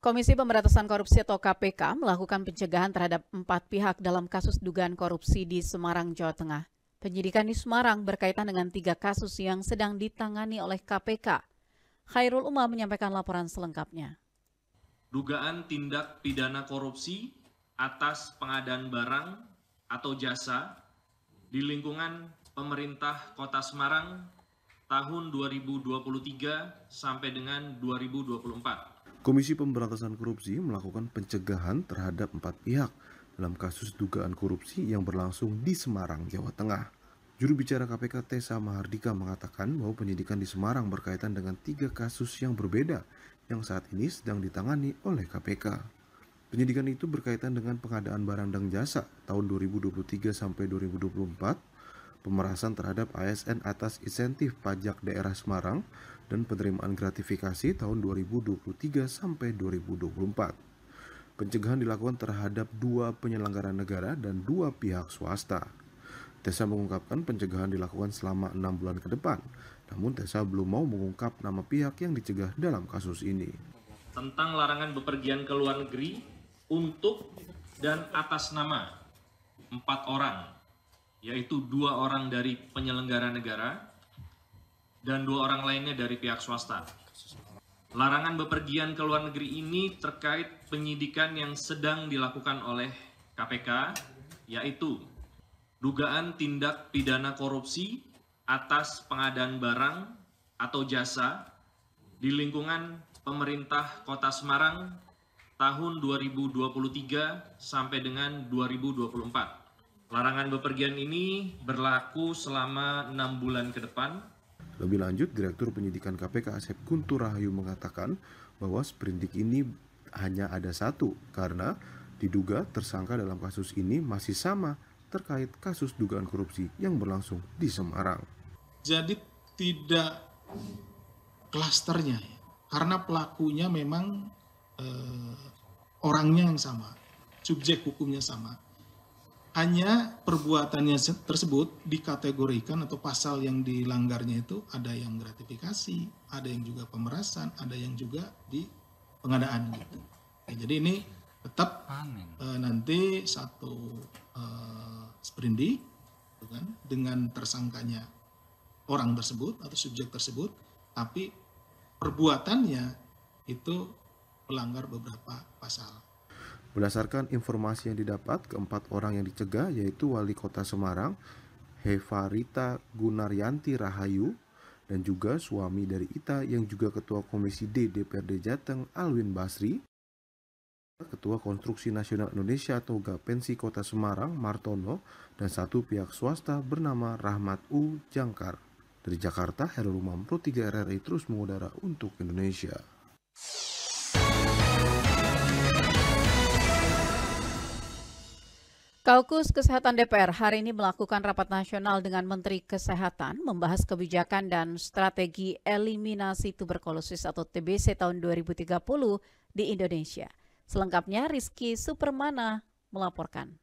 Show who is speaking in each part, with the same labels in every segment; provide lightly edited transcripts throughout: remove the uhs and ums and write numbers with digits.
Speaker 1: Komisi Pemberantasan Korupsi atau KPK melakukan pencegahan terhadap 4 pihak dalam kasus dugaan korupsi di Semarang, Jawa Tengah. Penyidikan di Semarang berkaitan dengan 3 kasus yang sedang ditangani oleh KPK. Khairul Umam menyampaikan laporan selengkapnya.
Speaker 2: Dugaan tindak pidana korupsi atas pengadaan barang atau jasa di lingkungan pemerintah Kota Semarang tahun 2023 sampai dengan 2024.
Speaker 3: Komisi Pemberantasan Korupsi melakukan pencegahan terhadap 4 pihak dalam kasus dugaan korupsi yang berlangsung di Semarang, Jawa Tengah. Juru bicara KPK Tessa Mahardika mengatakan bahwa penyidikan di Semarang berkaitan dengan 3 kasus yang berbeda yang saat ini sedang ditangani oleh KPK. Penyidikan itu berkaitan dengan pengadaan barang dan jasa tahun 2023 sampai 2024, pemerasan terhadap ASN atas insentif pajak daerah Semarang, dan penerimaan gratifikasi tahun 2023 sampai 2024. Pencegahan dilakukan terhadap 2 penyelenggara negara dan 2 pihak swasta. Tessa mengungkapkan pencegahan dilakukan selama 6 bulan ke depan, namun Tessa belum mau mengungkap nama pihak yang dicegah dalam kasus ini.
Speaker 2: Tentang larangan bepergian ke luar negeri untuk dan atas nama 4 orang, yaitu 2 orang dari penyelenggara negara dan 2 orang lainnya dari pihak swasta. Larangan bepergian ke luar negeri ini terkait penyidikan yang sedang dilakukan oleh KPK, yaitu dugaan tindak pidana korupsi atas pengadaan barang atau jasa di lingkungan pemerintah Kota Semarang tahun 2023 sampai dengan 2024. Larangan bepergian ini berlaku selama 6 bulan ke depan.
Speaker 3: Lebih lanjut, Direktur Penyidikan KPK Asep Guntur Rahayu mengatakan bahwa sprindik ini hanya ada 1 karena diduga tersangka dalam kasus ini masih sama terkait kasus dugaan korupsi yang berlangsung di Semarang.
Speaker 4: Jadi tidak klasternya ya, karena pelakunya memang orangnya yang sama, subjek hukumnya sama. Hanya perbuatannya tersebut dikategorikan atau pasal yang dilanggarnya itu ada yang gratifikasi, ada yang juga pemerasan, ada yang juga di pengadaan gitu. Ya, jadi ini tetap nanti satu sprindik kan, dengan tersangkanya orang tersebut atau subjek tersebut, tapi perbuatannya itu melanggar beberapa pasal.
Speaker 3: Berdasarkan informasi yang didapat, keempat orang yang dicegah yaitu Wali Kota Semarang, Hefarita Gunaryanti Rahayu, dan juga suami dari Ita yang juga Ketua Komisi D DPRD Jateng Alwin Basri, Ketua Konstruksi Nasional Indonesia atau Gapensi Kota Semarang Martono, dan 1 pihak swasta bernama Rahmat U. Jangkar. Dari Jakarta, Khairul Umam, Pro 3 RRI terus mengudara untuk Indonesia.
Speaker 1: Kaukus Kesehatan DPR hari ini melakukan rapat nasional dengan Menteri Kesehatan membahas kebijakan dan strategi eliminasi tuberkulosis atau TBC tahun 2030 di Indonesia. Selengkapnya Rizky Supermana melaporkan.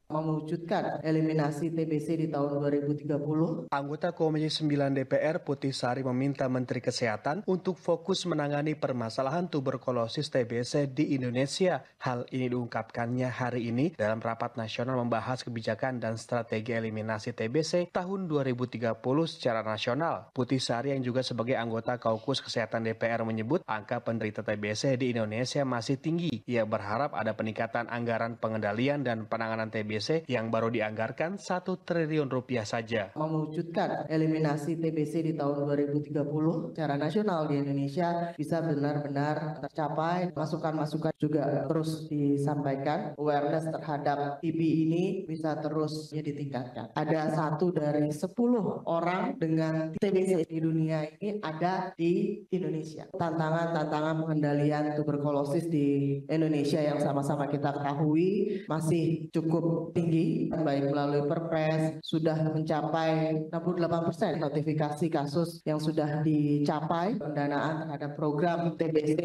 Speaker 5: Mewujudkan eliminasi TBC di tahun 2030.
Speaker 6: Anggota Komisi 9 DPR Putih Sari meminta Menteri Kesehatan untuk fokus menangani permasalahan tuberkulosis TBC di Indonesia. Hal ini diungkapkannya hari ini dalam rapat nasional membahas kebijakan dan strategi eliminasi TBC tahun 2030 secara nasional. Putih Sari yang juga sebagai anggota Kaukus Kesehatan DPR menyebut angka penderita TBC di Indonesia masih tinggi. Ia berharap ada peningkatan anggaran pengendalian dan penanganan TBC yang baru dianggarkan 1 triliun rupiah saja.
Speaker 5: Mewujudkan eliminasi TBC di tahun 2030 secara nasional di Indonesia bisa benar-benar tercapai. Masukan-masukan juga terus disampaikan. Awareness terhadap TB ini bisa terus ditingkatkan. Ada 1 dari 10 orang dengan TBC di dunia ini ada di Indonesia. Tantangan pengendalian tuberkulosis di Indonesia yang sama-sama kita ketahui masih cukup cukup tinggi, baik melalui Perpres sudah mencapai 68% notifikasi kasus yang sudah dicapai, pendanaan terhadap program TBC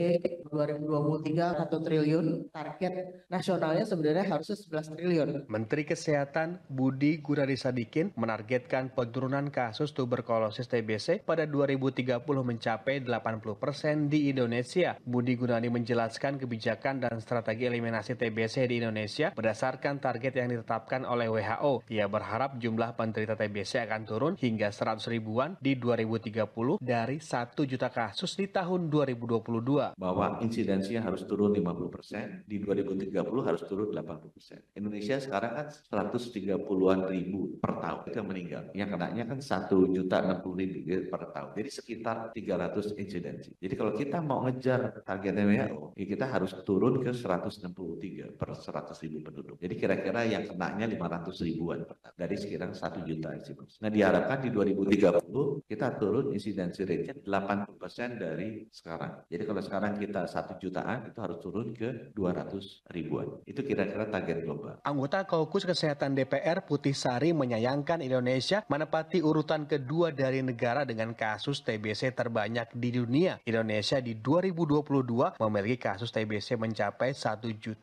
Speaker 5: 2023 1 triliun, target nasionalnya sebenarnya harusnya 11 triliun.
Speaker 6: Menteri Kesehatan Budi Gunadi Sadikin menargetkan penurunan kasus tuberkulosis TBC pada 2030 mencapai 80% di Indonesia. Budi Gunadi menjelaskan kebijakan dan strategi eliminasi TBC di Indonesia berdasarkan target yang ditetapkan oleh WHO. Ia berharap jumlah penderita TBC akan turun hingga 100 ribuan di 2030 dari 1 juta kasus di tahun 2022.
Speaker 7: Bahwa insidensinya harus turun 50%, di 2030 harus turun 80%. Indonesia sekarang kan 130-an ribu per tahun itu yang meninggal. Yang kenanya kan 1.060.000 per tahun. Jadi sekitar 300 insidensi. Jadi kalau kita mau ngejar targetnya WHO, ya kita harus turun ke 163 per 100 ribu penduduk. Jadi kira-kira yang kenanya 500 ribuan per tahun. Dari sekitar 1 juta insidensi. Nah diharapkan di 2030 kita turun insidensi rate-nya 80% dari sekarang. Jadi kalau sekarang kita 1 jutaan itu harus turun ke 200 ribuan. Itu kira-kira target global.
Speaker 6: Anggota Kaukus Kesehatan DPR Putih Sari menyayangkan Indonesia menempati urutan kedua dari negara dengan kasus TBC terbanyak di dunia. Indonesia di 2022 memiliki kasus TBC mencapai 1.060.000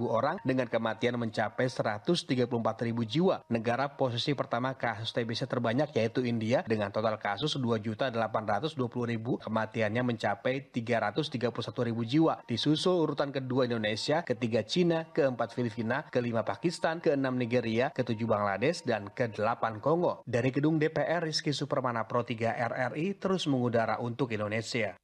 Speaker 6: orang dengan kematian mencapai 134.000 jiwa. Negara posisi pertama kasus TBC terbanyak yaitu India dengan total kasus 2.820.000, kematiannya mencapai 331.000 jiwa. Disusul urutan kedua Indonesia, ketiga Cina, keempat Filipina, kelima Pakistan, keenam Nigeria, ketujuh Bangladesh, dan kedelapan Kongo. Dari gedung DPR, Rizky Supermana Pro 3 RRI terus mengudara untuk Indonesia.